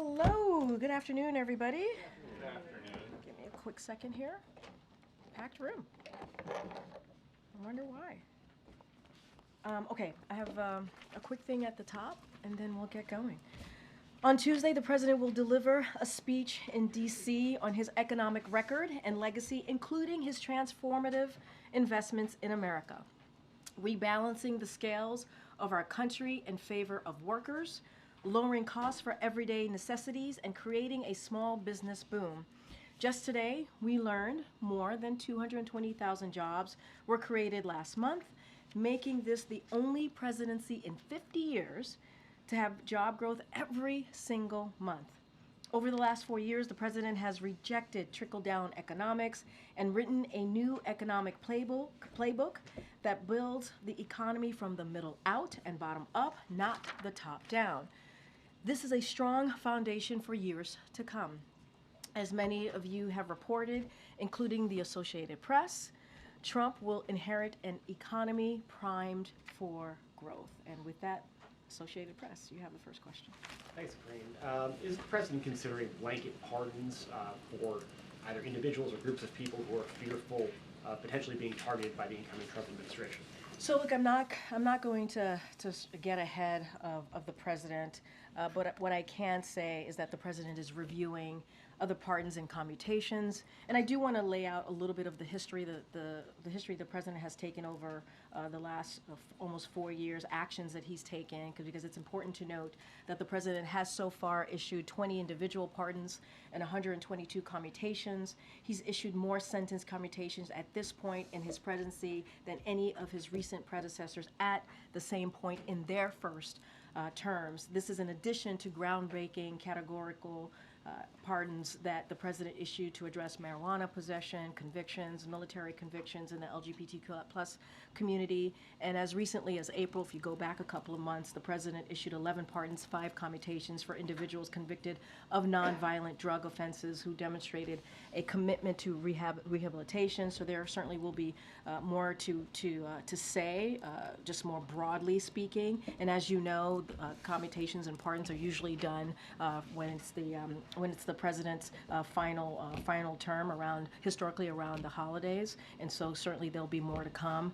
Hello, good afternoon, everybody. Good afternoon. Give me a quick second here. Packed room. I wonder why. Okay, I have a quick thing at the top, and then we'll get going. On Tuesday, the president will deliver a speech in D.C. on his economic record and legacy, including his transformative investments in America, rebalancing the scales of our country in favor of workers, lowering costs for everyday necessities, and creating a small business boom. Just today, we learned more than 220,000 jobs were created last month, making this the only presidency in 50 years to have job growth every single month. Over the last 4 years, the president has rejected trickle-down economics and written a new economic playbook that builds the economy from the middle out and bottom up, not the top down. This is a strong foundation for years to come. As many of you have reported, including the Associated Press, Trump will inherit an economy primed for growth. And with that, Associated Press, you have the first question. Thanks, Karine. Is the president considering blanket pardons for either individuals or groups of people who are fearful of potentially being targeted by the incoming Trump administration? So look, I'm not going to get ahead of the president, but what I can say is that the president is reviewing other pardons and commutations, and I do want to lay out a little bit of the history the history the president has taken over the last almost 4 years, actions that he's taken, because it's important to note that the president has so far issued 20 individual pardons and 122 commutations. He's issued more sentence commutations at this point in his presidency than any of his recent predecessors at the same point in their first terms. This is in addition to groundbreaking categorical pardons that the president issued to address marijuana possession, convictions, military convictions in the LGBTQ+ community. And as recently as April, if you go back a couple of months, the president issued 11 pardons, 5 commutations for individuals convicted of nonviolent drug offenses who demonstrated a commitment to rehabilitation. So there certainly will be more to say, just more broadly speaking. And as you know, commutations and pardons are usually done when it's the president's final term historically around the holidays, and so certainly there'll be more to come.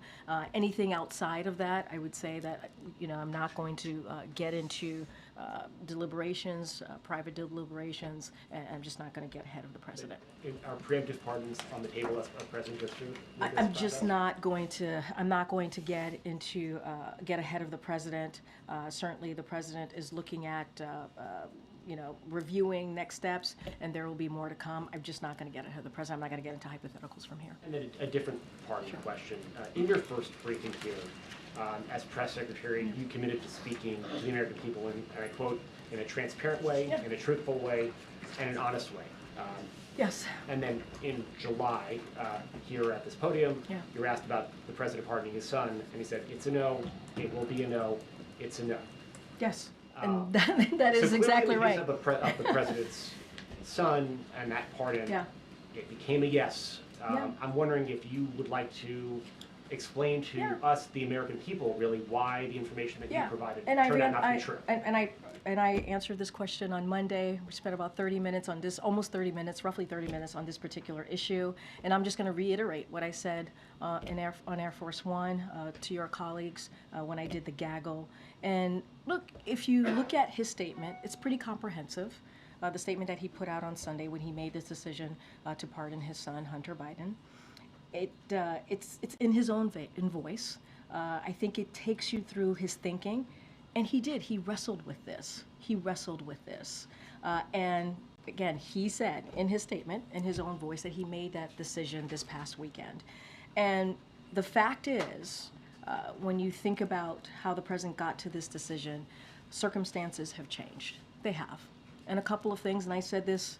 Anything outside of that, I would say that I'm not going to get into deliberations, private deliberations, and I'm just not going to get ahead of the president. Are preemptive pardons on the table as a president goes through? I'm just not going to. I'm not going to get ahead of the president. Certainly, the president is looking at reviewing next steps, and there will be more to come. I'm just not going to get ahead of the president. I'm not going to get into hypotheticals from here. And then a different pardon question. In your first briefing here, as press secretary, you committed to speaking to the American people in, and I quote, in a transparent way, in a truthful way, and an honest way. Yes. And then in July, here at this podium, you were asked about the president pardoning his son, and he said, it's a no, it will be a no, it's a no. Yes. And that is so exactly right. Of the president's son and that pardon, it became a yes. I'm wondering if you would like to explain to us, the American people, really why the information that you provided turned out not to be true. And I answered this question on Monday. We spent about 30 minutes on this, almost 30 minutes, roughly 30 minutes on this particular issue. And I'm just going to reiterate what I said on Air Force One to your colleagues when I did the gaggle. And look, if you look at his statement, it's pretty comprehensive. The statement that he put out on Sunday when he made this decision to pardon his son, Hunter Biden. It's in his own voice. I think it takes you through his thinking. And he did. He wrestled with this. And again, he said in his statement, in his own voice, that he made that decision this past weekend. And the fact is, when you think about how the president got to this decision, circumstances have changed. They have. And a couple of things, and I said this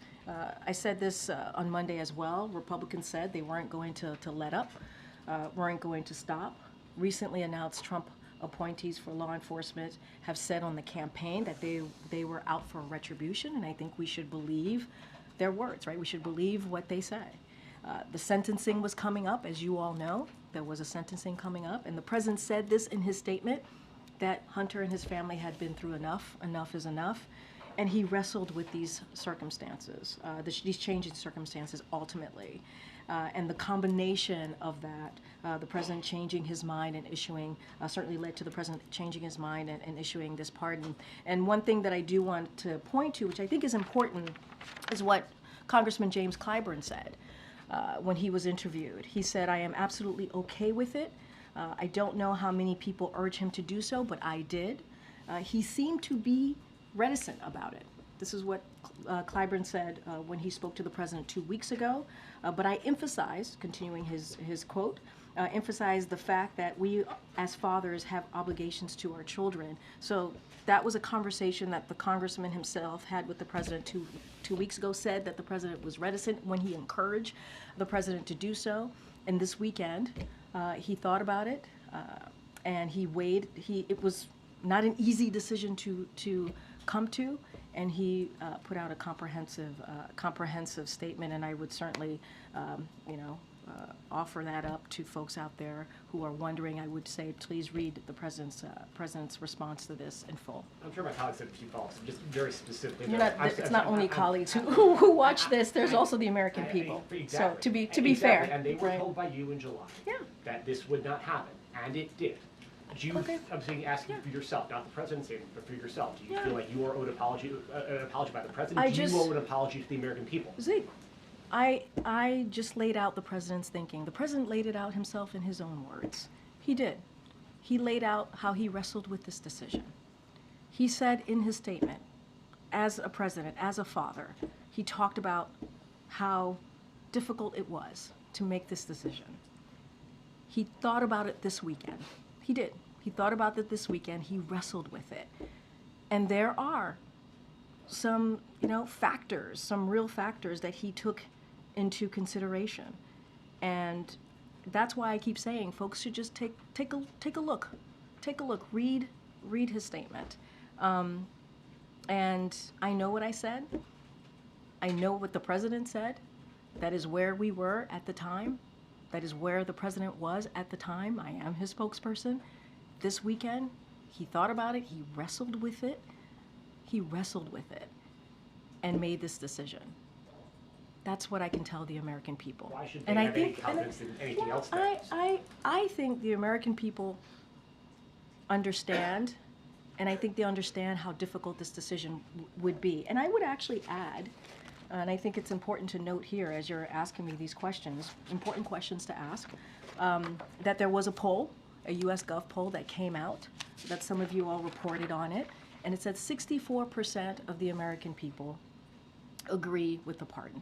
on Monday as well. Republicans said they weren't going to let up, weren't going to stop. Recently announced Trump appointees for law enforcement have said on the campaign that they were out for retribution, and I think we should believe their words, right? We should believe what they say. The sentencing was coming up, as you all know. There was a sentencing coming up, and the president said this in his statement, that Hunter and his family had been through enough. Enough is enough. And he wrestled with these circumstances, these changing circumstances ultimately. And the combination of that, the president changing his mind and issuing, certainly led to the president changing his mind and issuing this pardon. And one thing that I do want to point to, which I think is important, is what Congressman James Clyburn said when he was interviewed. He said, "I am absolutely okay with it. I don't know how many people urge him to do so, but I did." He seemed to be reticent about it. This is what Clyburn said when he spoke to the president 2 weeks ago. But I emphasized, continuing his quote, emphasized the fact that we as fathers have obligations to our children. So that was a conversation that the congressman himself had with the president two weeks ago, said that the president was reticent when he encouraged the president to do so. And this weekend, he thought about it and he weighed, it was not an easy decision to come to, and he put out a comprehensive statement, and I would certainly, offer that up to folks out there who are wondering. I would say, please read the president's response to this in full. I'm sure my colleagues have a few follow-ups, just very specifically. It's not only colleagues who watch this. There's also the American people. Exactly. So to be fair, and they were right? told by you in July that this would not happen, and it did. Do you, I'm saying, asking for yourself, not the president's statement, but for yourself, do you feel like you are owed an apology by the president? Do you owe an apology to the American people? See, I just laid out the president's thinking. The president laid it out himself in his own words. He did. He laid out how he wrestled with this decision. He said in his statement, as a president, as a father, he talked about how difficult it was to make this decision. He thought about it this weekend. He did. He thought about it this weekend. He wrestled with it. And there are some, factors, some real factors that he took into consideration. And that's why I keep saying folks should just take a look. Take a look. Read his statement. And I know what I said. I know what the president said. That is where we were at the time. That is where the president was at the time. I am his spokesperson. This weekend, he thought about it. He wrestled with it. He wrestled with it and made this decision. That's what I can tell the American people. Why should they have any confidence in anything else? I think the American people understand, and I think they understand how difficult this decision would be. And I would actually add, and I think it's important to note here as you're asking me these questions, important questions to ask, that there was a poll, a US Gov poll that came out, that some of you all reported on it, and it said 64% of the American people agree with the pardon.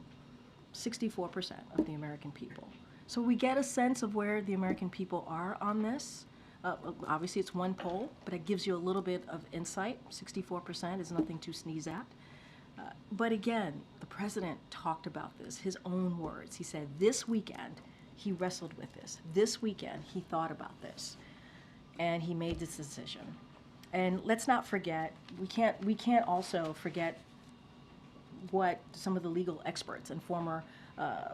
64% of the American people. So we get a sense of where the American people are on this. Obviously it's one poll, but it gives you a little bit of insight. 64% is nothing to sneeze at. But again, the president talked about this, his own words. He said this weekend he wrestled with this. This weekend he thought about this, and he made this decision. And let's not forget, we can't also forget what some of the legal experts and former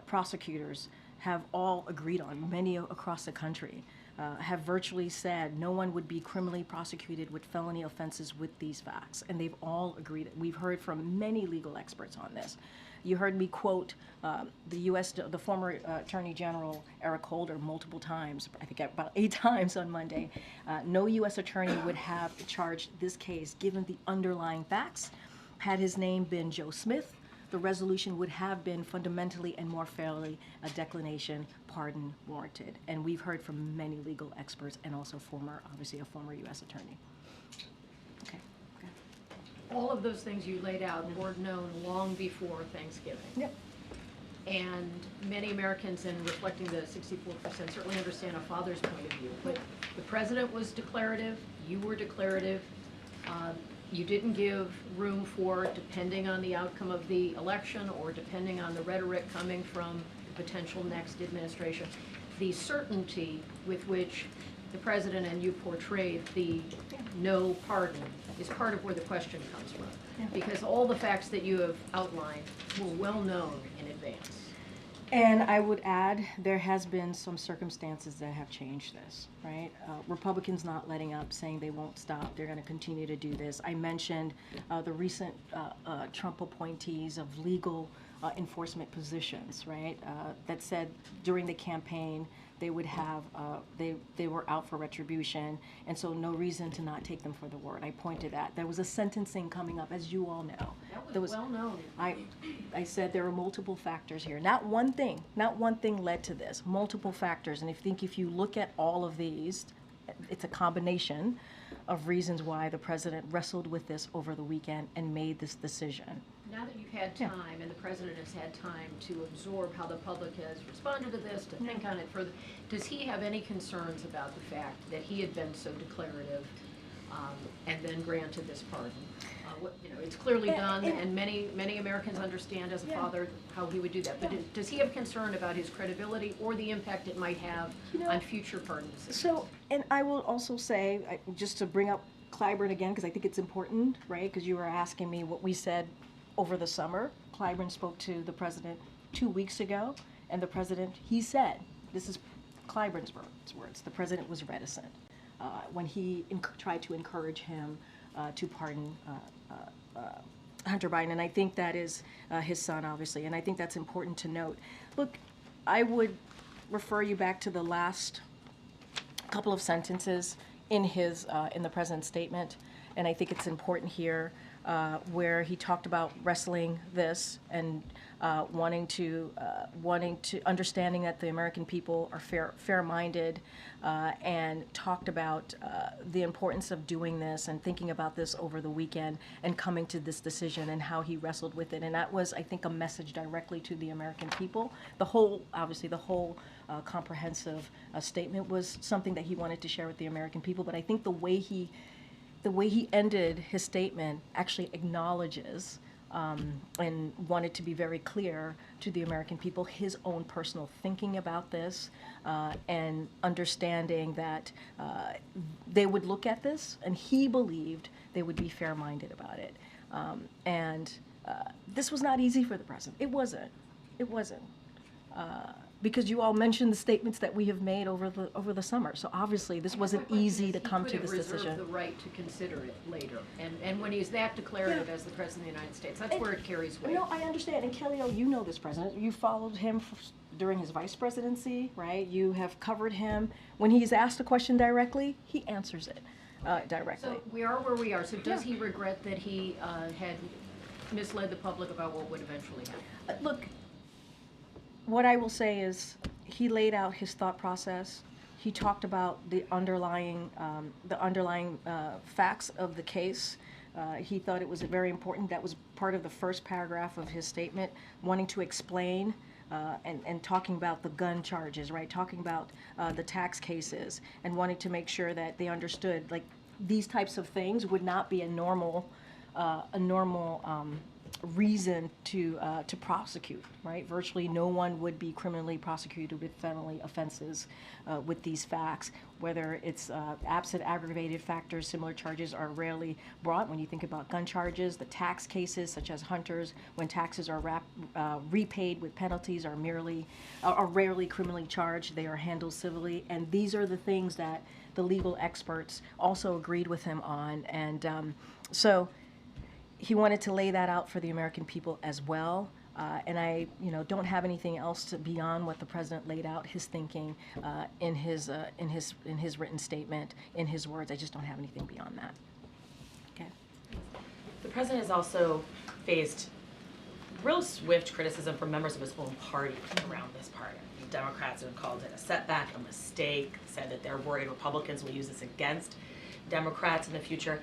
prosecutors have all agreed on. Many across the country have virtually said no one would be criminally prosecuted with felony offenses with these facts, and they've all agreed. We've heard from many legal experts on this. You heard me quote the former Attorney General Eric Holder multiple times, I think about 8 times on Monday. No U.S. attorney would have charged this case given the underlying facts. Had his name been Joe Smith, the resolution would have been fundamentally and more fairly a declination, pardon warranted. And we've heard from many legal experts and also obviously a former U.S. attorney. Okay. All of those things you laid out were known long before Thanksgiving. Yep. And many Americans, in reflecting the 64%, certainly understand a father's point of view. But the president was declarative, you were declarative. You didn't give room for, depending on the outcome of the election or depending on the rhetoric coming from the potential next administration, the certainty with which the president and you portrayed the no pardon is part of where the question comes from. Because all the facts that you have outlined were well known in advance. And I would add, there has been some circumstances that have changed this, right? Republicans not letting up, saying they won't stop, they're gonna continue to do this. I mentioned the recent Trump appointees of legal enforcement positions, right? That said during the campaign, they would have, they were out for retribution, and so no reason to not take them for the word. I pointed that. There was a sentencing coming up, as you all know. That was well known. I said there are multiple factors here. Not one thing led to this. Multiple factors, and I think if you look at all of these, it's a combination of reasons why the president wrestled with this over the weekend and made this decision. Now that you've had time, and the president has had time to absorb how the public has responded to this, to think on it further, does he have any concerns about the fact that he had been so declarative and then granted this pardon? It's clearly done, and many Americans understand as a father how he would do that. But does he have concern about his credibility or the impact it might have on future pardons? So, and I will also say, just to bring up Clyburn again, because I think it's important, right? Because you were asking me what we said over the summer. Clyburn spoke to the president 2 weeks ago, and the president, he said, this is Clyburn's words, the president was reticent when he tried to encourage him to pardon Hunter Biden, and I think that is his son, obviously, and I think that's important to note. Look, I would refer you back to the last couple of sentences in the president's statement, and I think it's important here where he talked about wrestling this and wanting to understanding that the American people are fair-minded, and talked about the importance of doing this and thinking about this over the weekend and coming to this decision and how he wrestled with it. And that was, I think, a message directly to the American people. The whole comprehensive statement was something that he wanted to share with the American people. But I think the way he ended his statement actually acknowledges and wanted to be very clear to the American people his own personal thinking about this, and understanding that they would look at this, and he believed they would be fair-minded about it. This was not easy for the president. It wasn't. Because you all mentioned the statements that we have made over the summer. So obviously this wasn't easy to come to this decision. He could have reserved the right to consider it later. And when he's that declarative as the President of the United States, that's where it carries weight. No, I understand. And Kelly, you know this president. You followed him during his vice presidency, right? You have covered him. When he's asked a question directly, he answers it directly. So we are where we are. So does he regret that he had misled the public about what would eventually happen? Look, what I will say is he laid out his thought process. He talked about the underlying facts of the case. He thought it was very important. That was part of the first paragraph of his statement, wanting to explain and talking about the gun charges, right? Talking about the tax cases, and wanting to make sure that they understood, like, these types of things would not be a normal reason to prosecute, right? Virtually no one would be criminally prosecuted with felony offenses with these facts. Whether it's absent aggravated factors, similar charges are rarely brought. When you think about gun charges, the tax cases, such as Hunter's, when taxes are repaid with penalties, are rarely criminally charged. They are handled civilly, and these are the things that the legal experts also agreed with him on, and so he wanted to lay that out for the American people as well. And I, don't have anything else beyond what the president laid out, his thinking in his written statement, in his words. I just don't have anything beyond that. Okay. The president has also faced real swift criticism from members of his own party around this pardon. Democrats have called it a setback, a mistake, said that they're worried Republicans will use this against Democrats in the future.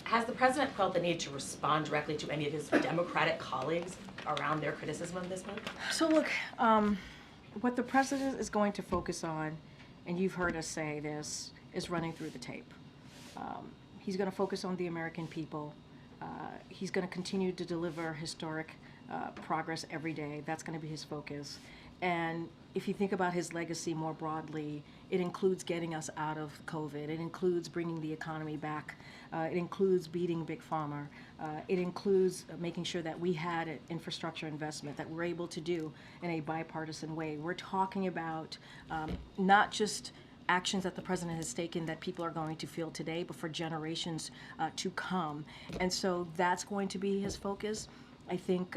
Has the president felt the need to respond directly to any of his Democratic colleagues around their criticism of this move? So look, what the president is going to focus on, and you've heard us say this, is running through the tape. He's going to focus on the American people. He's going to continue to deliver historic progress every day. That's going to be his focus. And if you think about his legacy more broadly, it includes getting us out of COVID. It includes bringing the economy back. It includes beating Big Pharma. It includes making sure that we had an infrastructure investment that we're able to do in a bipartisan way. We're talking about not just actions that the president has taken that people are going to feel today, but for generations to come. And so that's going to be his focus. I think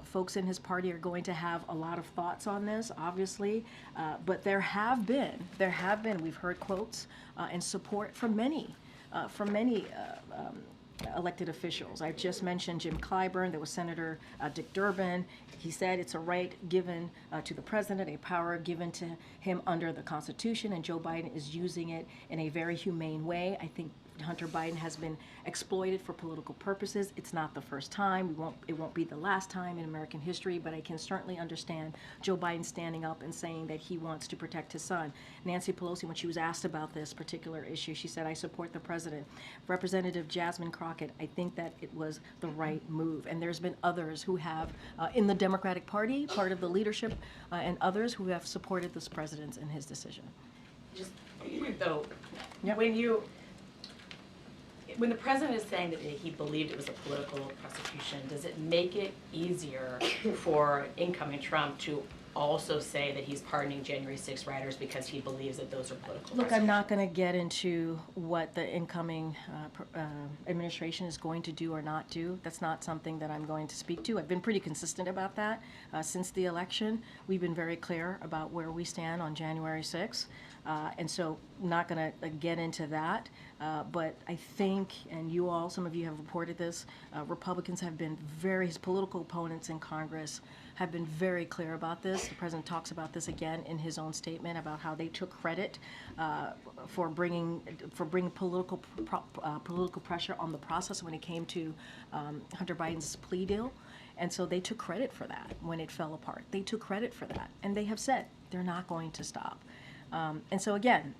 folks in his party are going to have a lot of thoughts on this, obviously, but there have been, we've heard quotes and support from many elected officials. I just mentioned Jim Clyburn. There was Senator Dick Durbin. He said it's a right given to the president, a power given to him under the Constitution, and Joe Biden is using it in a very humane way. I think Hunter Biden has been exploited for political purposes. It's not the first time. It won't be the last time in American history, but I can certainly understand Joe Biden standing up and saying that he wants to protect his son. Nancy Pelosi, when she was asked about this particular issue, she said, "I support the president." Representative Jasmine Crockett, I think that it was the right move. And there's been others who have, in the Democratic Party, part of the leadership, and others who have supported this president in his decision. Just, though, Yep. when the president is saying that he believed it was a political prosecution, does it make it easier for incoming Trump to also say that he's pardoning January 6 rioters because he believes that those are political Look, I'm not going to get into what the incoming administration is going to do or not do. That's not something that I'm going to speak to. I've been pretty consistent about that since the election. We've been very clear about where we stand on January 6th. And so not going to get into that, but I think, and you all, some of you have reported this, Republicans have been his political opponents in Congress have been very clear about this. The president talks about this again in his own statement about how they took credit for bringing political pressure on the process when it came to Hunter Biden's plea deal. And so they took credit for that when it fell apart. They took credit for that. And they have said they're not going to stop. And so again,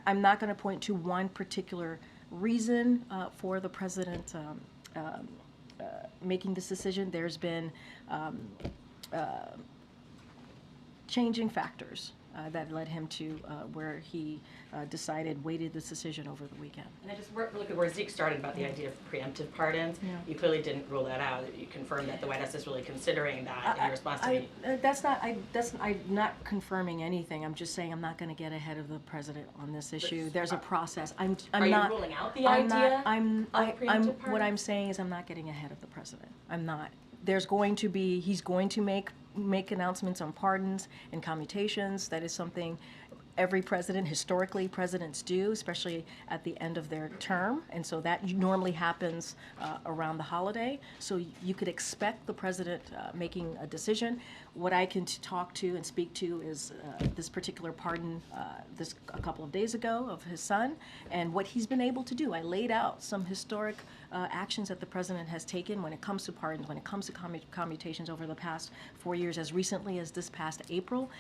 I'm not going to point to one particular reason for the president making this decision. There's been changing factors that led him to where he weighted this decision over the weekend. And I just look at where Zeke started about the idea of preemptive pardons. Yeah. You clearly didn't rule that out. You confirmed that the White House is really considering that in response to me. I'm not confirming anything. I'm just saying I'm not going to get ahead of the president on this issue. There's a process. I'm Are not you ruling out the idea of preemptive what pardons? I'm saying is I'm not getting ahead of the president. I'm not. He's going to make announcements on pardons and commutations. That is something every president, historically, presidents do, especially at the end of their term. And so that normally happens around the holiday. So you could expect the president making a decision. What I can talk to and speak to is this particular pardon a couple of days ago of his son and what he's been able to do. I laid out some historic actions that the president has taken when it comes to pardons, when it comes to commutations over the past 4 years, as recently as this past April.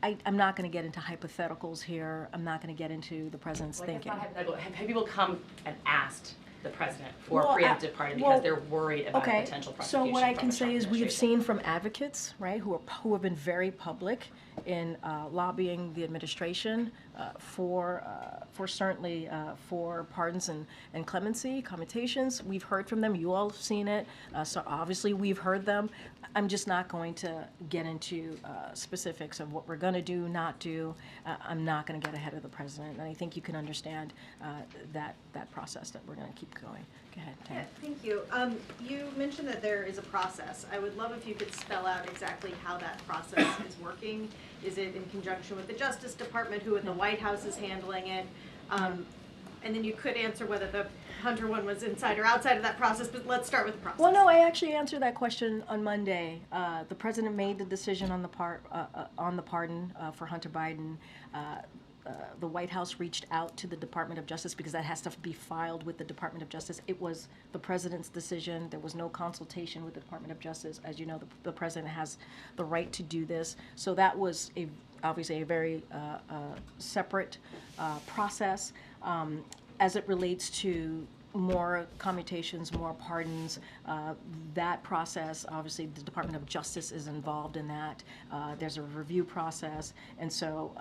I'm not going to get into hypotheticals here. I'm not going to get into the president's thinking. Have people come and asked the president for preemptive pardon because they're worried about a potential prosecution? So what I can say is we have seen from advocates, right, who have been very public in lobbying the administration for pardons and clemency, commutations. We've heard from them. You all have seen it. So obviously we've heard them. I'm just not going to get into specifics of what we're going to do, not do. I'm not going to get ahead of the president, and I think you can understand that process that we're going to keep going. Go ahead, Tam. Yeah, thank you. You mentioned that there is a process. I would love if you could spell out exactly how that process is working. Is it in conjunction with the Justice Department, who in the White House is handling it? And then you could answer whether the Hunter one was inside or outside of that process, but let's start with the process. Well, no, I actually answered that question on Monday. The president made the decision on the pardon for Hunter Biden. The White House reached out to the Department of Justice because that has to be filed with the Department of Justice. It was the president's decision. There was no consultation with the Department of Justice. As you know, the president has the right to do this. So that was obviously a very separate process. As it relates to more commutations, more pardons. That process, obviously, the Department of Justice is involved in that. There's a review process, and so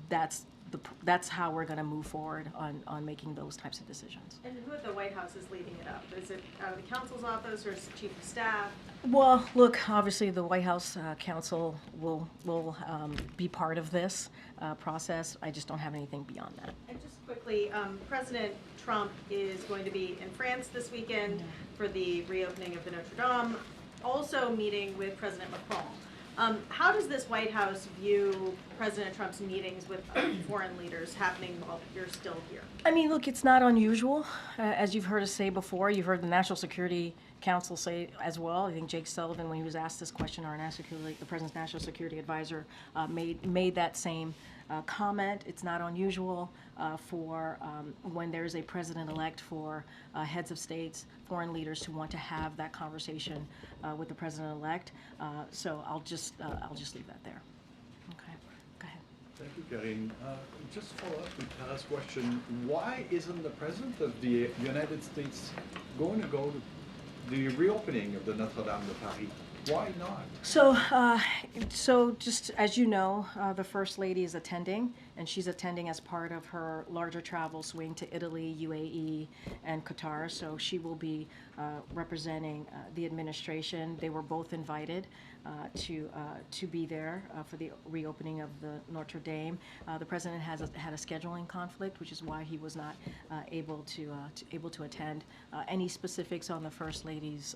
that's how we're going to move forward on making those types of decisions. And who at the White House is leading it up? Is it out of the counsel's office or is it chief of staff? Well, look, obviously the White House counsel will be part of this process. I just don't have anything beyond that. And just quickly, President Trump is going to be in France this weekend for the reopening of the Notre Dame, also meeting with President Macron. How does this White House view President Trump's meetings with foreign leaders happening while you're still here? I mean, look, it's not unusual. As you've heard us say before, you've heard the National Security Council say as well. I think Jake Sullivan, when he was asked this question, the President's National Security Advisor, made that same comment. It's not unusual for when there's a president-elect for heads of states, foreign leaders to want to have that conversation with the president-elect. So I'll just leave that there. Okay, go ahead. Thank you, Karine. Just follow up with Tara's question. Why isn't the President of the United States going to go to the reopening of the Notre Dame de Paris? Why not? So just as you know, the First Lady is attending, and she's attending as part of her larger travel swing to Italy, UAE, and Qatar. So she will be representing the administration. They were both invited to be there for the reopening of the Notre Dame. The President had a scheduling conflict, which is why he was not able to attend. Any specifics on the First Lady's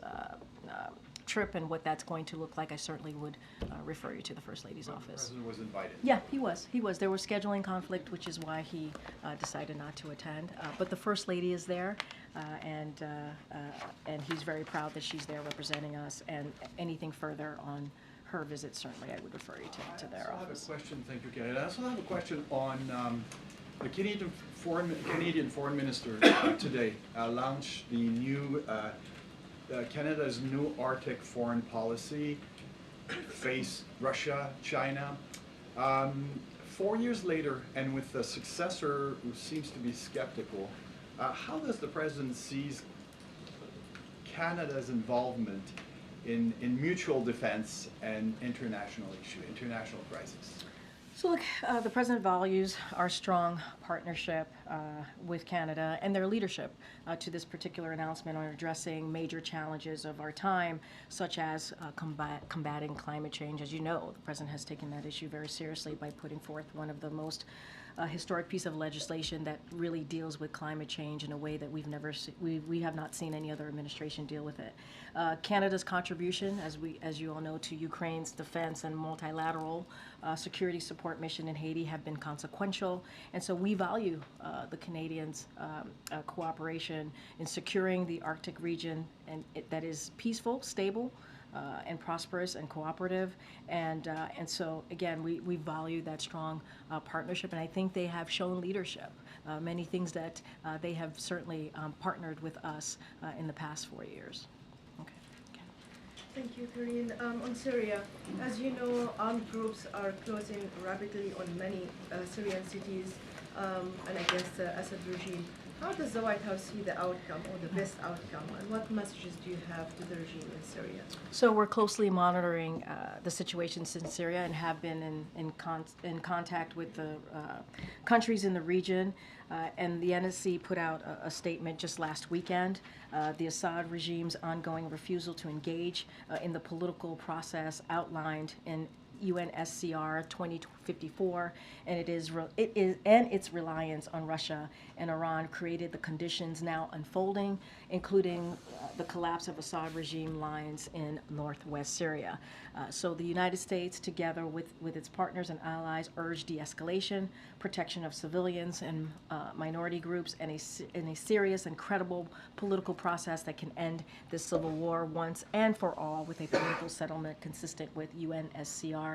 trip and what that's going to look like, I certainly would refer you to the First Lady's office. The President was invited. Yeah, he was. There was scheduling conflict, which is why he decided not to attend. But the First Lady is there, and he's very proud that she's there representing us. And anything further on her visit, certainly I would refer you to their office. I have a question. Thank you, Karine. I also have a question on the Canadian Foreign Minister today launched the new Canada's new Arctic foreign policy, face Russia, China. 4 years later, and with a successor who seems to be skeptical, how does the President see Canada's involvement in mutual defense and international crisis? So look, the President values our strong partnership with Canada and their leadership to this particular announcement on addressing major challenges of our time, such as combating climate change. As you know, the President has taken that issue very seriously by putting forth one of the most historic piece of legislation that really deals with climate change in a way that we have not seen any other administration deal with it. Canada's contribution, as you all know, to Ukraine's defense and multilateral security support mission in Haiti have been consequential, and so we value the Canadians' cooperation in securing the Arctic region that is peaceful, stable, and prosperous and cooperative, and so again we value that strong partnership, and I think they have shown leadership. Many things that they have certainly partnered with us in the past 4 years. Okay. Thank you, Karine. On Syria, as you know, armed groups are closing rapidly on many Syrian cities and against the Assad regime. How does the White House see the outcome or the best outcome, and what messages do you have to the regime in Syria? So we're closely monitoring the situations in Syria and have been in contact with the countries in the region. And the NSC put out a statement just last weekend. The Assad regime's ongoing refusal to engage in the political process outlined in UNSCR 2054, and its reliance on Russia and Iran created the conditions now unfolding, including the collapse of Assad regime lines in northwest Syria. So the United States, together with its partners and allies, urged de-escalation, protection of civilians and minority groups, and a serious and credible political process that can end this civil war once and for all with a political settlement consistent with UNSCR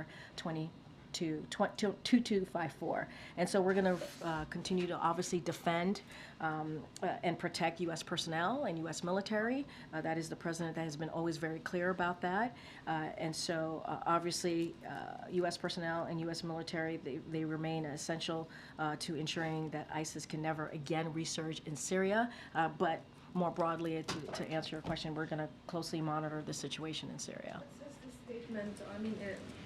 to 2254. And so we're going to continue to obviously defend and protect U.S. personnel and U.S. military. That is the president that has been always very clear about that. And so obviously U.S. personnel and U.S. military, they remain essential to ensuring that ISIS can never again resurge in Syria. But more broadly, to answer your question, we're going to closely monitor the situation in Syria. Since this statement, I mean,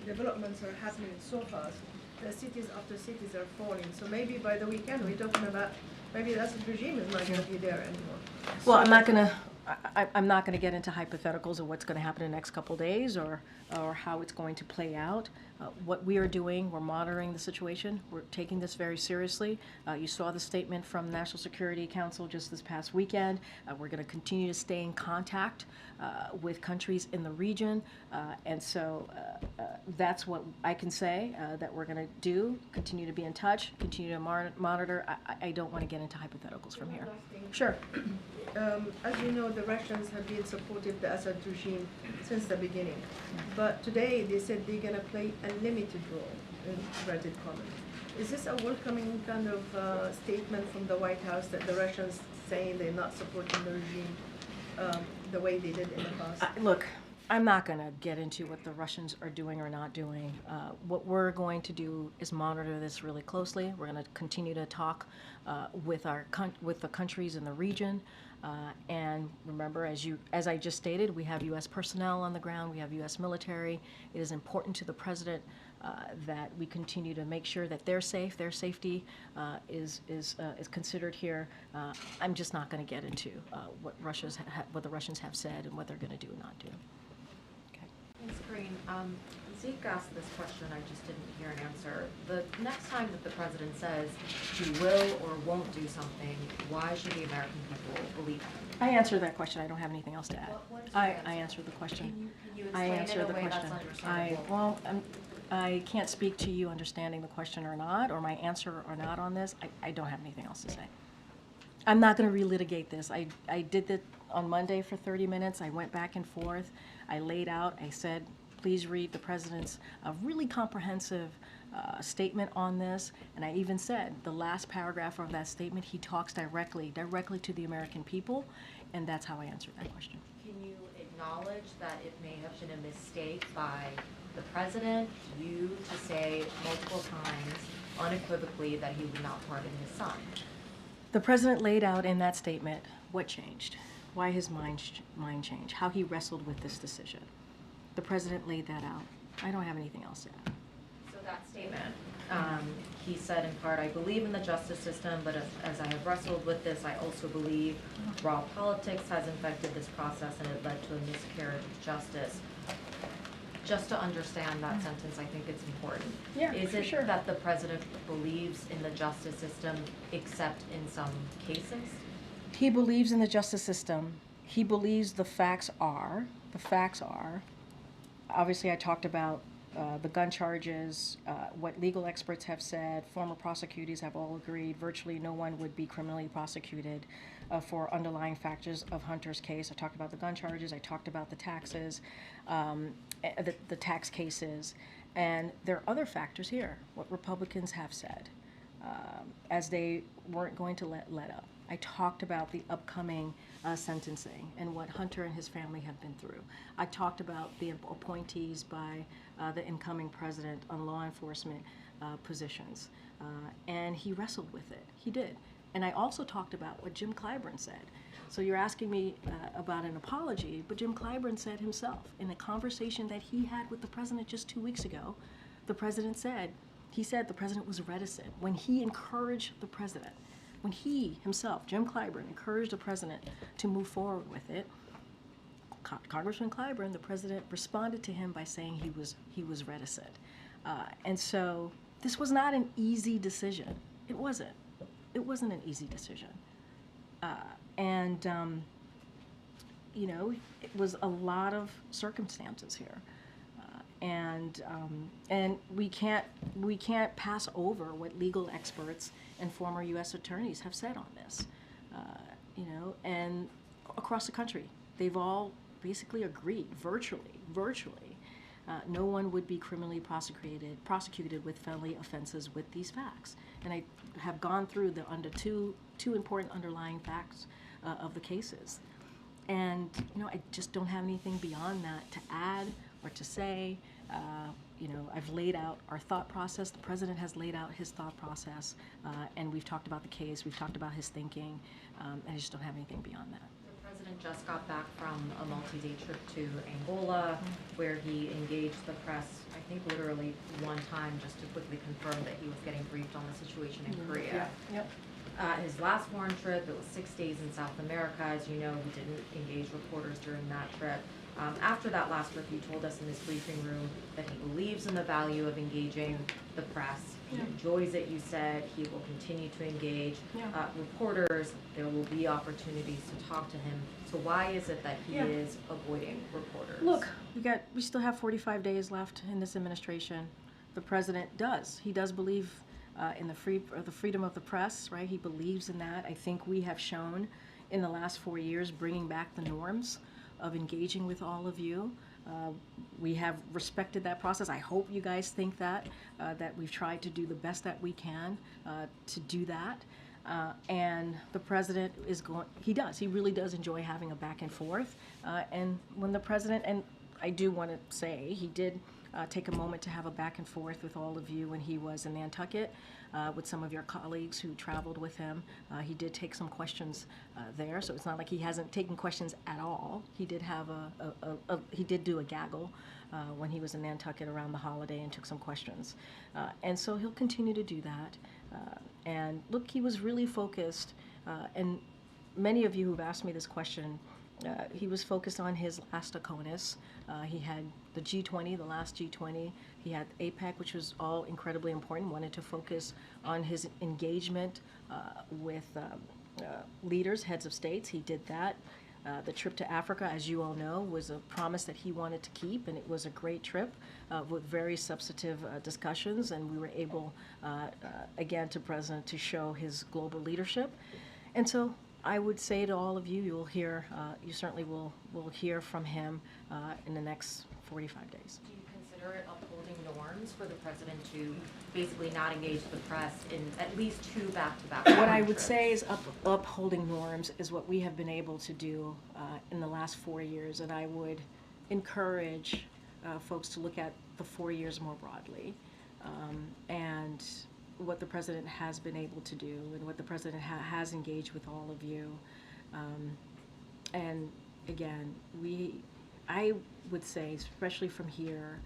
developments are happening so fast, the cities after cities are falling. So maybe by the weekend, we're talking about maybe the Assad regime is not going to be there anymore. Well, So I'm not going to get into hypotheticals of what's going to happen in the next couple of days or how it's going to play out. What we are doing, we're monitoring the situation. We're taking this very seriously. You saw the statement from National Security Council just this past weekend. We're going to continue to stay in contact with countries in the region. And so that's what I can say that we're going to do, continue to be in touch, continue to monitor. I don't want to get into hypotheticals from here. Sure. As you know, the Russians have been supporting the Assad regime since the beginning. But today they said they're going to play a limited role in inverted commas. Is this a welcoming kind of statement from the White House that the Russians saying they're not supporting the regime the way they did in the past? Look, I'm not going to get into what the Russians are doing or not doing. What we're going to do is monitor this really closely. We're going to continue to talk with the countries in the region. And remember, as I just stated, we have U.S. personnel on the ground. We have U.S. military. It is important to the president that we continue to make sure that they're safe. Their safety is considered here. I'm just not going to get into what the Russians have said and what they're going to do and not do. Okay. Thanks, Karine. Zeke asked this question, I just didn't hear an answer. The next time that the president says he will or won't do something, why should the American people believe him? I answered that question. I don't have anything else to add. What is your answer? I answered the question. Can you I explain it answered in a the way question. that's understandable? I can't speak to you understanding the question or not, or my answer or not on this. I don't have anything else to say. I'm not going to relitigate this. I did that on Monday for 30 minutes. I went back and forth. I laid out. I said, please read the president's really comprehensive statement on this. And I even said the last paragraph of that statement, he talks directly to the American people. And that's how I answered that question. Can you acknowledge that it may have been a mistake by the president, you, to say multiple times unequivocally that he would not pardon his son? The president laid out in that statement what changed, why his mind changed, how he wrestled with this decision. The president laid that out. I don't have anything else to add. So that statement, he said in part, I believe in the justice system, but as I have wrestled with this, I also believe raw politics has infected this process and it led to a miscarriage of justice. Just to understand that sentence, I think it's important. Yeah, Is for it sure. that the president believes in the justice system except in some cases? He believes in the justice system. He believes the facts are, obviously I talked about the gun charges, what legal experts have said, former prosecutors have all agreed, virtually no one would be criminally prosecuted for underlying factors of Hunter's case. I talked about the gun charges, I talked about the taxes, the tax cases, and there are other factors here, what Republicans have said, as they weren't going to let up. I talked about the upcoming sentencing and what Hunter and his family have been through. I talked about the appointees by the incoming president on law enforcement positions, and he wrestled with it. He did. And I also talked about what Jim Clyburn said. So you're asking me about an apology, but Jim Clyburn said himself in a conversation that he had with the president just 2 weeks ago, the president said, the president was reticent when he encouraged the president. When he himself, Jim Clyburn, encouraged the president to move forward with it, Congressman Clyburn, the president, responded to him by saying he was reticent. And so this was not an easy decision. It wasn't. It wasn't an easy decision. You know, it was a lot of circumstances here. And we can't pass over what legal experts and former U.S. attorneys have said on this, you know, and across the country, they've all basically agreed virtually no one would be criminally prosecuted with felony offenses with these facts. And I have gone through the two important underlying facts of the cases. And, I just don't have anything beyond that to add or to say. I've laid out our thought process. The president has laid out his thought process, and we've talked about the case. We've talked about his thinking, and I just don't have anything beyond that. The president just got back from a multi-day trip to Angola, where he engaged the press, I think literally one time, just to quickly confirm that he was getting briefed on the situation in Korea. Yep. His last foreign trip, it was 6 days in South America. As you know, he didn't engage reporters during that trip. After that last trip, he told us in this briefing room that he believes in the value of engaging the press. He enjoys it, you said. He will continue to engage reporters. There will be opportunities to talk to him. So why is it that he is avoiding reporters? Look, we still have 45 days left in this administration. The president does. He does believe in the freedom of the press, right? He believes in that. I think we have shown in the last 4 years bringing back the norms of engaging with all of you. We have respected that process. I hope you guys think that we've tried to do the best that we can to do that. And the president he really does enjoy having a back and forth. And when the president, and I do want to say, he did take a moment to have a back and forth with all of you when he was in Nantucket with some of your colleagues who traveled with him. He did take some questions there, so it's not like he hasn't taken questions at all. He did have he did do a gaggle when he was in Nantucket around the holiday and took some questions. And so he'll continue to do that. And look, he was really focused, and many of you who've asked me this question, he was focused on his last ACONUS. He had the G20, the last G20. He had APEC, which was all incredibly important, wanted to focus on his engagement with leaders, heads of states. He did that. The trip to Africa, as you all know, was a promise that he wanted to keep, and it was a great trip with very substantive discussions, and we were able, again, to President to show his global leadership. And so I would say to all of you, you'll hear, you certainly will hear from him in the next 45 days. Do you consider it upholding norms for the president to basically not engage the press in at least 2 back-to-back What I would trips? say is upholding norms is what we have been able to do in the last 4 years, and I would encourage folks to look at the 4 years more broadly, and what the president has been able to do and what the president has engaged with all of you. And again, I would say, especially from here,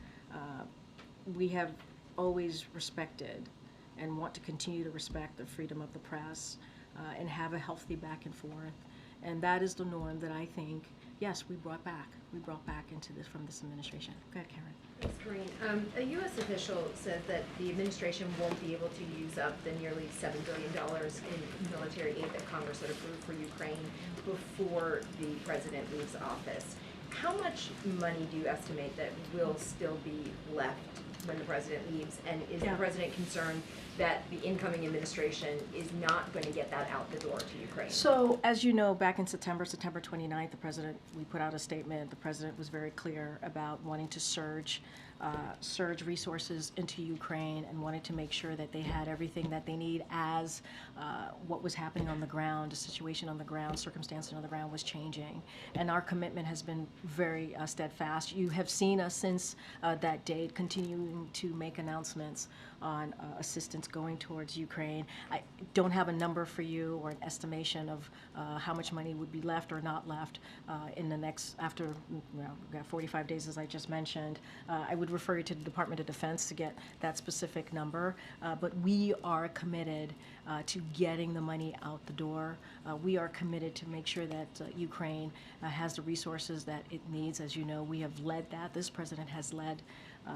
we have always respected and want to continue to respect the freedom of the press and have a healthy back and forth. And that is the norm that I think, yes, we brought back into this from this administration. Go ahead, Karen. Thanks, Karine. A U.S. official said that the administration won't be able to use up the nearly $7 billion in military aid that Congress had approved for Ukraine before the president leaves office. How much money do you estimate that will still be left when the president leaves? And is the president concerned that the incoming administration is not going to get that out the door to Ukraine? So, as you know, back in September 29th, we put out a statement. The president was very clear about wanting to surge resources into Ukraine and wanted to make sure that they had everything that they need as what was happening on the ground, the situation on the ground, circumstances on the ground was changing. And our commitment has been very steadfast. You have seen us since that date continuing to make announcements on assistance going towards Ukraine. I don't have a number for you or an estimation of how much money would be left or not left in the next, after we've got 45 days, as I just mentioned. I would refer you to the Department of Defense to get that specific number, but we are committed to getting the money out the door. We are committed to make sure that Ukraine has the resources that it needs. As you know, we have led that. This president has led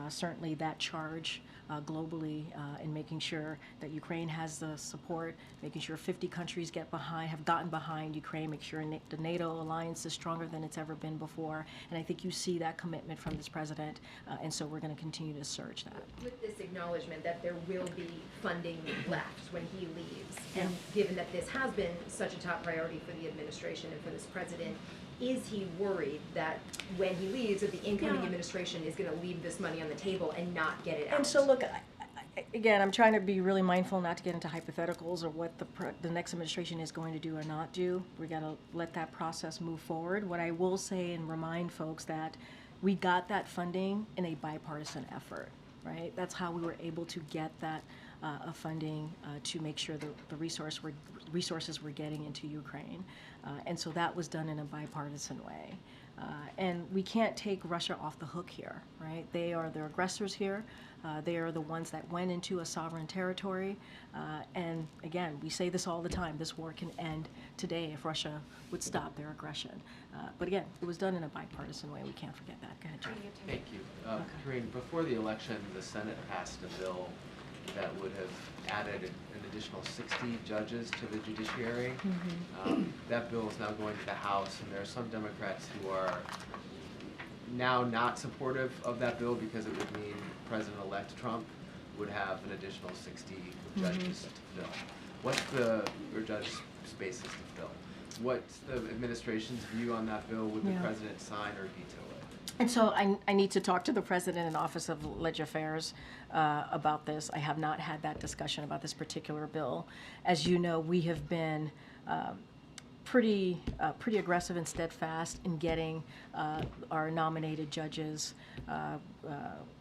certainly that charge globally in making sure that Ukraine has the support, making sure 50 countries have gotten behind Ukraine, make sure the NATO alliance is stronger than it's ever been before. And I think you see that commitment from this president, and so we're going to continue to surge that. With this acknowledgement that there will be funding left when he leaves, and given that this has been such a top priority for the administration and for this president, is he worried that when he leaves, that the incoming Yeah. administration is gonna leave this money on the table and not get it out? And so look, again, I'm trying to be really mindful not to get into hypotheticals or what the next administration is going to do or not do. We got to let that process move forward. What I will say and remind folks that we got that funding in a bipartisan effort, right? That's how we were able to get that funding to make sure the resources were getting into Ukraine. And so that was done in a bipartisan way. And we can't take Russia off the hook here, right? They are the aggressors here. They are the ones that went into a sovereign territory. And again, we say this all the time, this war can end today if Russia would stop their aggression. But again, it was done in a bipartisan way. We can't forget that. Go ahead, John. Thank you. Karine, before the election, the Senate passed a bill that would have added an additional 60 judges to the judiciary. That bill is now going to the House, and there are some Democrats who are now not supportive of that bill because it would mean President-elect Trump would have an additional 60 judges to fill. Or judge spaces to fill. What's the administration's view on that bill? Would the president sign or veto it? And so I need to talk to the president and Office of Legislative Affairs about this. I have not had that discussion about this particular bill. As you know, we have been pretty aggressive and steadfast in getting our nominated judges,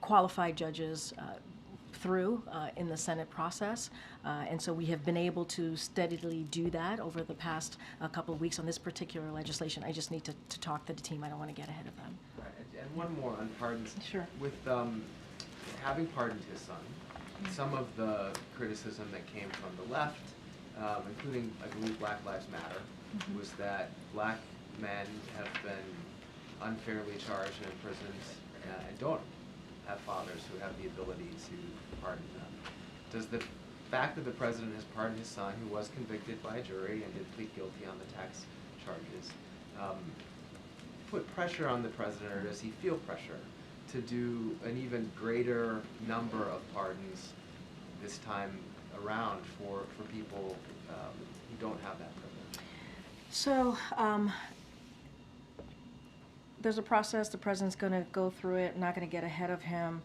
qualified judges, through in the Senate process. And so we have been able to steadily do that over the past couple of weeks on this particular legislation. I just need to talk to the team. I don't want to get ahead of them. Right. And one more on pardons. Sure. With having pardoned his son, some of the criticism that came from the left, including, I believe, Black Lives Matter, was that black men have been unfairly charged and imprisoned and don't have fathers who have the ability to pardon them. Does the fact that the president has pardoned his son, who was convicted by a jury and did plead guilty on the tax charges, put pressure on the president, or does he feel pressure to do an even greater number of pardons this time around for people who don't have that privilege? So there's a process. The president's going to go through it. I'm not going to get ahead of him.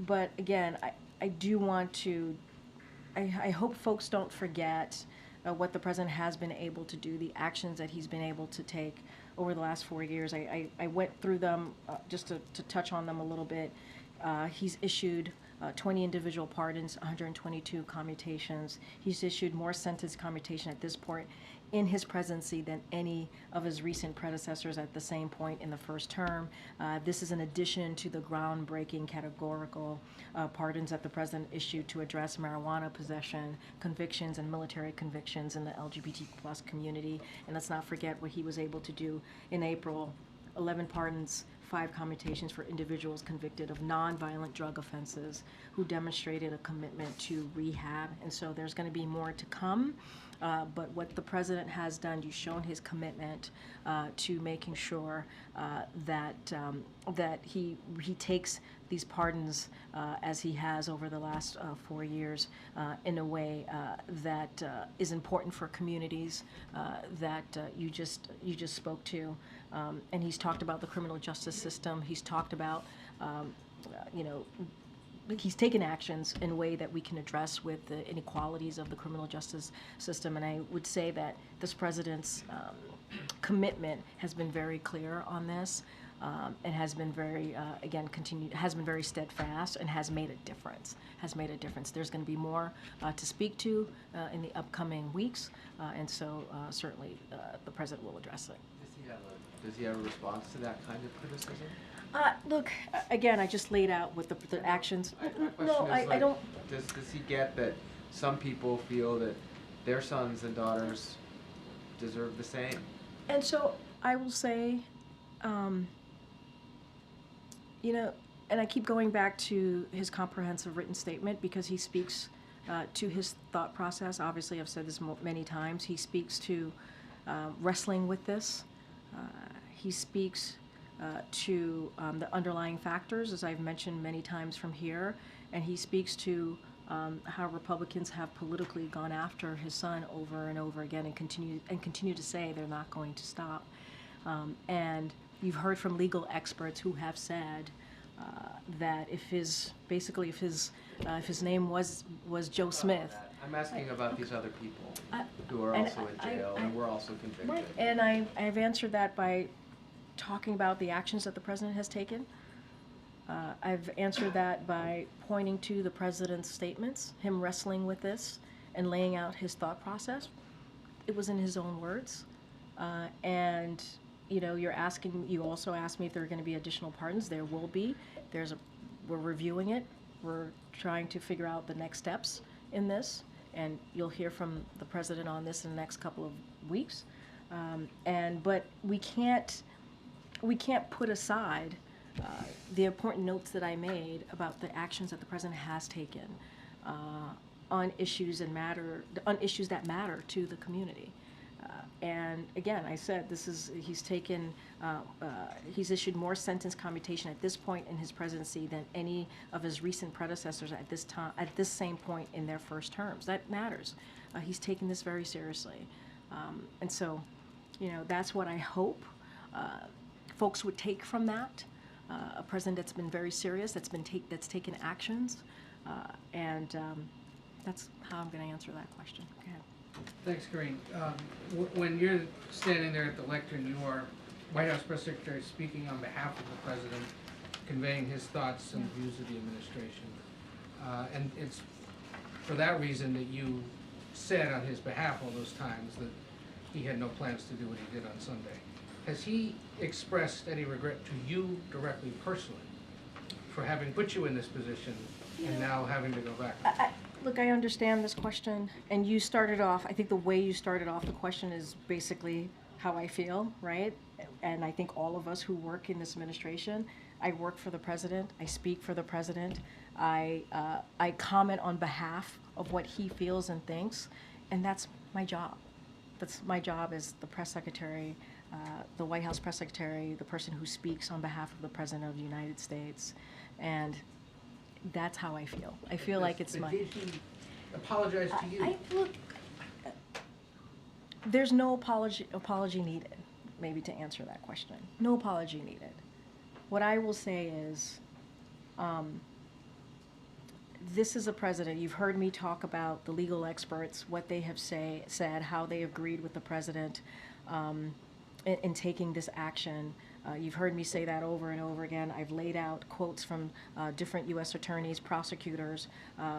But again, I do want to, I hope folks don't forget what the president has been able to do, the actions that he's been able to take over the last 4 years. I went through them just to touch on them a little bit. He's issued 20 individual pardons, 122 commutations. He's issued more sentence commutation at this point in his presidency than any of his recent predecessors at the same point in the first term. This is in addition to the groundbreaking categorical pardons that the president issued to address marijuana possession, convictions, and military convictions in the LGBT plus community. And let's not forget what he was able to do in April. 11 pardons, 5 commutations for individuals convicted of nonviolent drug offenses who demonstrated a commitment to rehab. And so there's going to be more to come. But what the president has done, you've shown his commitment to making sure that he takes these pardons as he has over the last 4 years in a way that is important for communities that you just spoke to. And he's talked about the criminal justice system. He's talked about he's taken actions in a way that we can address with the inequalities of the criminal justice system. And I would say that this president's commitment has been very clear on this, and has been very, has been very steadfast and has made a difference. There's going to be more to speak to in the upcoming weeks, and so certainly the president will address it. Does he have a response to that kind of criticism? Look, again, I just laid out what the actions. No, I don't. Does he get that some people feel that their sons and daughters deserve the same? And so I will say, and I keep going back to his comprehensive written statement because he speaks to his thought process. Obviously, I've said this many times. He speaks to wrestling with this. He speaks to the underlying factors, as I've mentioned many times from here, and he speaks to how Republicans have politically gone after his son over and over again and continue to say they're not going to stop. And you've heard from legal experts who have said that if his name was Joe Smith. I'm asking about these other people I- who are and also in jail and were also convicted. Right, and I've answered that by talking about the actions that the president has taken. I've answered that by pointing to the president's statements, him wrestling with this and laying out his thought process. It was in his own words. And, you know, you also asked me if there are going to be additional pardons. There will be. We're reviewing it. We're trying to figure out the next steps in this. And you'll hear from the president on this in the next couple of weeks. But we can't put aside the important notes that I made about the actions that the president has taken on issues that matter to the community. And again, I said he's issued more sentence commutation at this point in his presidency than any of his recent predecessors at this same point in their first terms. That matters. He's taken this very seriously, and so, you know, that's what I hope folks would take from that. A president that's been very serious, that's taken actions, and that's how I'm going to answer that question. Go ahead. Thanks, Karine. When you're standing there at the lectern, you are White House Press Secretary speaking on behalf of the president, conveying his thoughts and views of the administration. And it's for that reason that you said on his behalf all those times that he had no plans to do what he did on Sunday. Has he expressed any regret to you directly, personally, for having put you in this position and now having to go back? Look, I understand this question, and you started off, I think the way you started off the question is basically how I feel, right? And I think all of us who work in this administration, I work for the president, I speak for the president, I comment on behalf of what he feels and thinks, and that's my job. That's my job as the press secretary, the White House press secretary, the person who speaks on behalf of the President of the United States, and that's how I feel. I feel like it's my... Did he apologize to you? Look, there's no apology needed, maybe to answer that question. No apology needed. What I will say is, this is a president. You've heard me talk about the legal experts, what they have said, how they agreed with the president in taking this action. You've heard me say that over and over again. I've laid out quotes from different U.S. attorneys, prosecutors,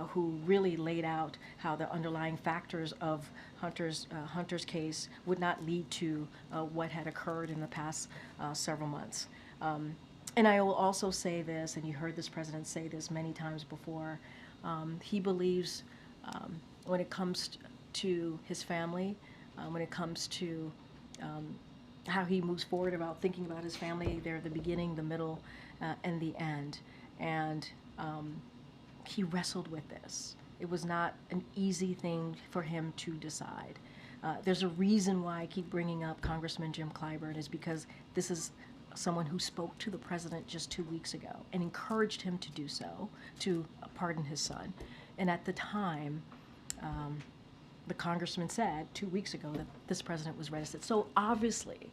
who really laid out how the underlying factors of Hunter's case would not lead to what had occurred in the past several months. And I will also say this, and you heard this president say this many times before, he believes when it comes to his family, when it comes to how he moves forward about thinking about his family, they're the beginning, the middle, and the end. And he wrestled with this. It was not an easy thing for him to decide. There's a reason why I keep bringing up Congressman Jim Clyburn, is because this is someone who spoke to the president just 2 weeks ago and encouraged him to do so, to pardon his son. And at the time, the congressman said 2 weeks ago that this president was reticent. So obviously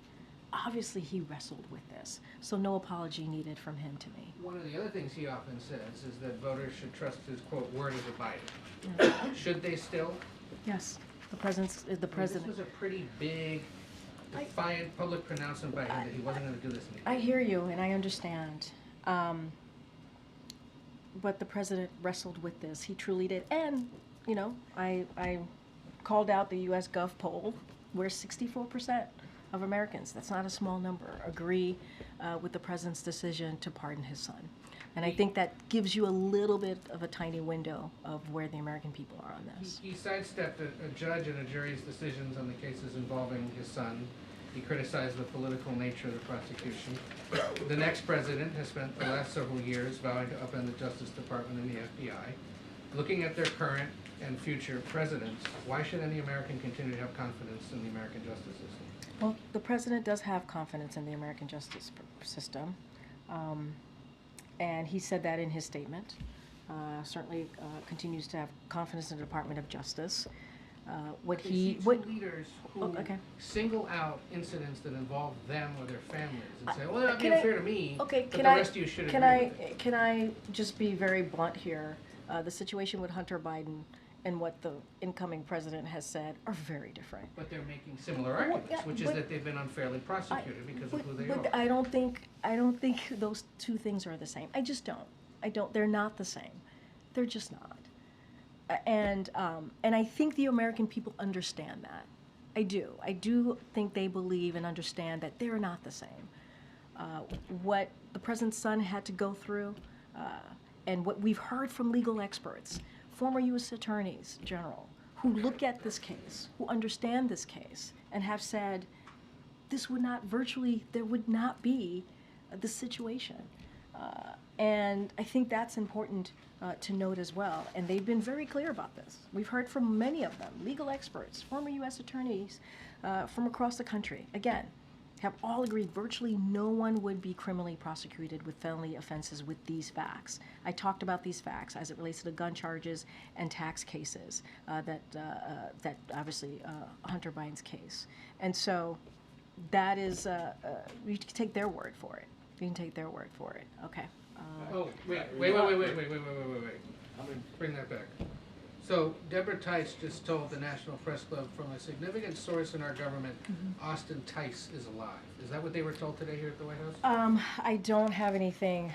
he wrestled with this. So no apology needed from him to me. One of the other things he often says is that voters should trust his, quote, word as a Biden. Yeah. Should they still? Yes, the president. This was a pretty big, defiant public pronouncement by him that he wasn't going to do this anymore. I hear you, and I understand. But the president wrestled with this. He truly did. And, you know, I called out the U.S. Gov poll where 64% of Americans, that's not a small number, agree with the president's decision to pardon his son. And I think that gives you a little bit of a tiny window of where the American people are on this. He sidestepped a judge and a jury's decisions on the cases involving his son. He criticized the political nature of the prosecution. The next president has spent the last several years vowing to upend the Justice Department and the FBI. Looking at their current and future presidents, why should any American continue to have confidence in the American justice system? Well, the president does have confidence in the American justice system. And he said that in his statement. Certainly continues to have confidence in the Department of Justice. what They he, see what, two leaders who oh, okay. single out incidents that involve them or their families and say, well, they're not Can being I- fair to me, Okay, but can the I, rest of you should can agree I, with it. can I just be very blunt here? The situation with Hunter Biden and what the incoming president has said are very different. But they're making similar Well, arguments, yeah, which is but- that they've been unfairly prosecuted because of who they But are. I don't think those two things are the same. I just don't. They're not the same. They're just not. And I think the American people understand that. I do. I do think they believe and understand that they're not the same. What the president's son had to go through, and what we've heard from legal experts, former U.S. attorneys general, who look at this case, who understand this case, and have said, this would not there would not be the situation. And I think that's important to note as well. And they've been very clear about this. We've heard from many of them, legal experts, former U.S. attorneys from across the country, again, have all agreed virtually no one would be criminally prosecuted with felony offenses with these facts. I talked about these facts as it relates to the gun charges and tax cases that obviously Hunter Biden's case. And so that is, you can take their word for it. You can take their word for it. Okay. Oh, wait. I'm gonna bring that back. So Deborah Tice just told the National Press Club from a significant source in our government, Austin Tice is alive. Is that what they were told today here at the White House? I don't have anything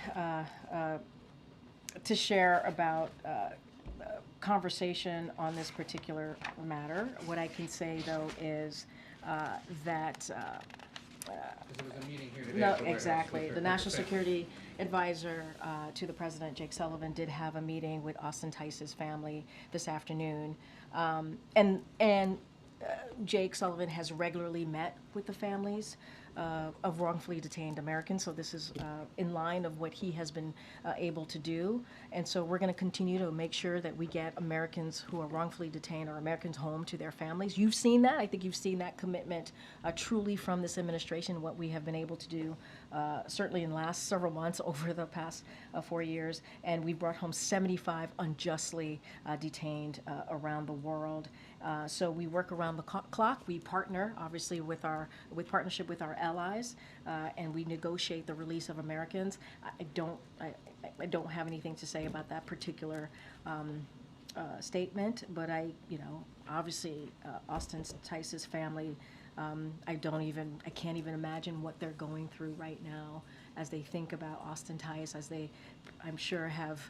to share about conversation on this particular matter. What I can say, though, is that Because it was a meeting here today no, at the White House exactly. with The their National defense. Security Advisor to the President, Jake Sullivan, did have a meeting with Austin Tice's family this afternoon. And Jake Sullivan has regularly met with the families of wrongfully detained Americans, so this is in line of what he has been able to do. And so we're going to continue to make sure that we get Americans who are wrongfully detained or Americans home to their families. You've seen that. I think you've seen that commitment truly from this administration, what we have been able to do certainly in the last several months over the past 4 years. And we brought home 75 unjustly detained around the world. So we work around the clock. We partner, obviously, with partnership with our allies, and we negotiate the release of Americans. I don't have anything to say about that particular statement, but obviously, Austin Tice's family. I can't even imagine what they're going through right now as they think about Austin Tice, as they, I'm sure, have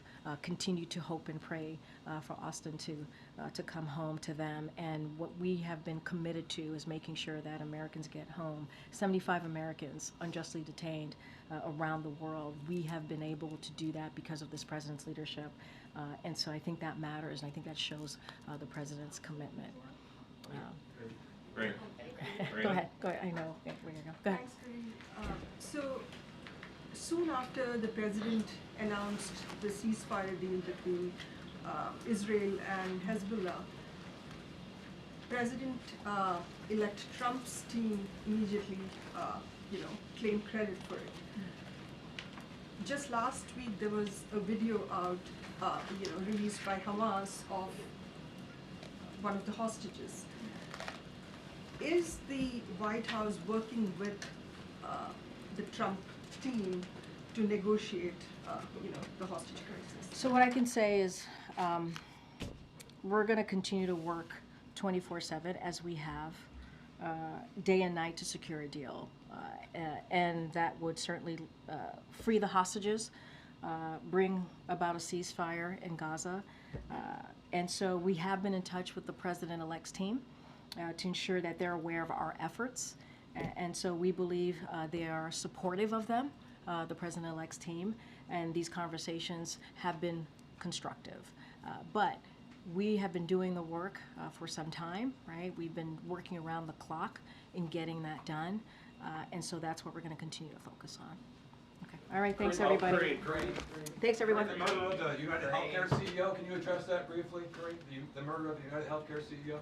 continued to hope and pray for Austin to come home to them. And what we have been committed to is making sure that Americans get home. 75 Americans unjustly detained around the world. We have been able to do that because of this president's leadership. And so I think that matters, and I think that shows the president's commitment. Great. Go ahead. I know where you're going. Go ahead. Thanks, Karine. So soon after the president announced the ceasefire deal Israel and Hezbollah, President-elect Trump's team immediately, claimed credit for it. Just last week, there was a video out, released by Hamas of one of the hostages. Is the White House working with the Trump team to negotiate, the hostage crisis? So what I can say is we're going to continue to work 24/7 as we have day and night to secure a deal. And that would certainly free the hostages, bring about a ceasefire in Gaza. And so we have been in touch with the president-elect's team to ensure that they're aware of our efforts. And so we believe they are supportive of them, the president-elect's team, and these conversations have been constructive. But we have been doing the work for some time, right? We've been working around the clock in getting that done. And so that's what we're going to continue to focus on. Okay. All right. Thanks, everybody. Karine. Thanks, everyone. The murder of the United Healthcare CEO, can you address that briefly, Karine? The murder of the United Healthcare CEO?